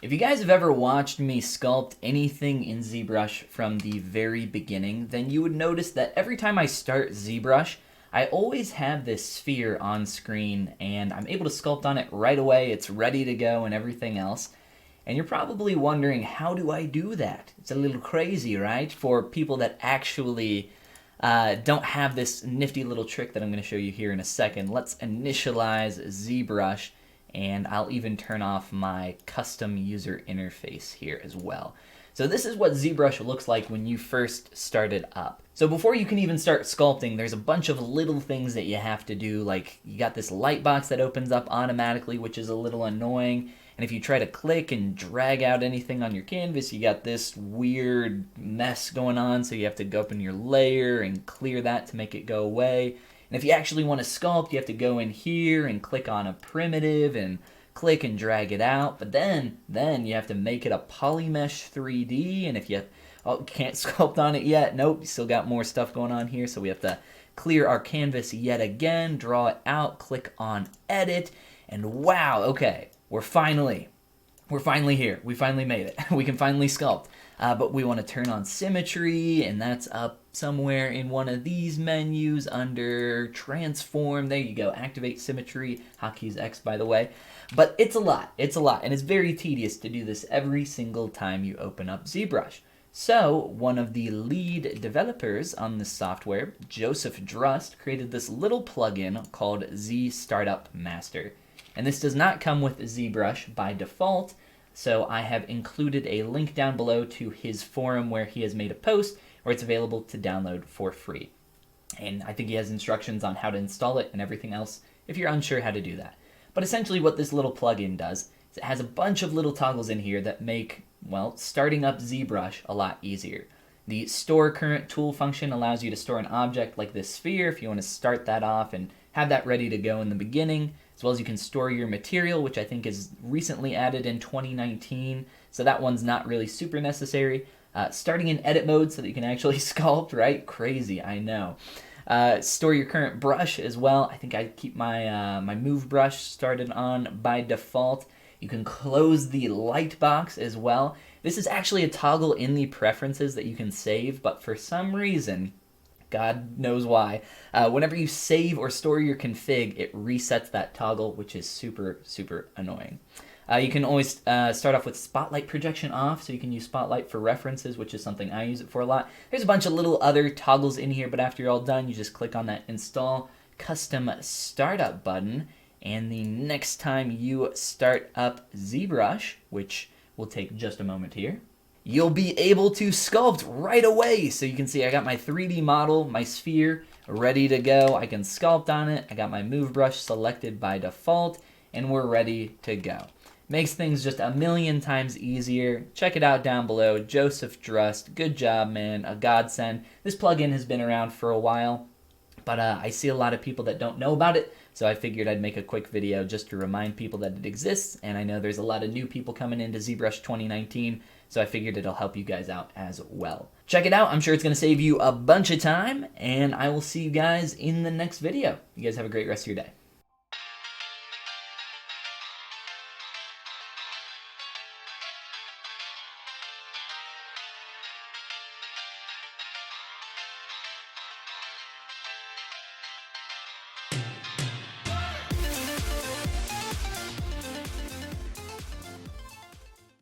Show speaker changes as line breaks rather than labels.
If you guys have ever watched me sculpt anything in ZBrush from the very beginning, then you would notice that every time I start ZBrush, I always have this sphere on screen and I'm able to sculpt on it right away. It's ready to go and everything else. And you're probably wondering, how do I do that? It's a little crazy, right? For people that actually don't have this nifty little trick that I'm going to show you here in a second. Let's initialize ZBrush. And I'll even turn off my custom user interface here as well. So this is what ZBrush looks like when you first start it up. So before you can even start sculpting, there's a bunch of little things that you have to do. Like you got this lightbox that opens up automatically, which is a little annoying. And if you try to click and drag out anything on your canvas, you got this weird mess going on. So you have to go up in your layer and clear that to make it go away. And if you actually want to sculpt, you have to go in here and click on a primitive and click and drag it out. But then you have to make it a polymesh 3D. And if you can't sculpt on it yet, nope, you still got more stuff going on here. So we have to clear our canvas yet again, draw it out, click on edit, and wow, okay, we're finally here. We finally made it. We can finally sculpt. But we want to turn on symmetry, and that's up somewhere in one of these menus under transform. There you go, activate symmetry, hotkeys X by the way. But it's a lot, and it's very tedious to do this every single time you open up ZBrush. So one of the lead developers on this software, Joseph Drust, created this little plugin called Z Startup Master. And this does not come with ZBrush by default, so I have included a link down below to his forum where he has made a post where it's available to download for free. And I think he has instructions on how to install it and everything else if you're unsure how to do that. But essentially what this little plugin does is it has a bunch of little toggles in here that make, well, starting up ZBrush a lot easier. The store current tool function allows you to store an object like this sphere if you want to start that off and have that ready to go in the beginning, as well as you can store your material, which I think is recently added in 2019, so that one's not really super necessary. Starting in edit mode so that you can actually sculpt, right? Crazy, I know. Store your current brush as well. I think I keep my my move brush started on by default. You can close the lightbox as well. This is actually a toggle in the preferences that you can save, but for some reason, God knows why, whenever you save or store your config, it resets that toggle, which is super, super annoying. You can always start off with spotlight projection off, so you can use spotlight for references, which is something I use it for a lot. There's a bunch of little other toggles in here, but after you're all done, you just click on that Install Custom Startup button, and the next time you start up ZBrush, which will take just a moment here, you'll be able to sculpt right away. So you can see I got my 3D model, my sphere, ready to go. I can sculpt on it. I got my move brush selected by default, and we're ready to go. Makes things just a million times easier. Check it out down below. Joseph Drust, good job, man, a godsend. This plugin has been around for a while, but I see a lot of people that don't know about it, so I figured I'd make a quick video just to remind people that it exists, and I know there's a lot of new people coming into ZBrush 2019, so I figured it'll help you guys out as well. Check it out. I'm sure it's going to save you a bunch of time, and I will see you guys in the next video. You guys have a great rest of your day.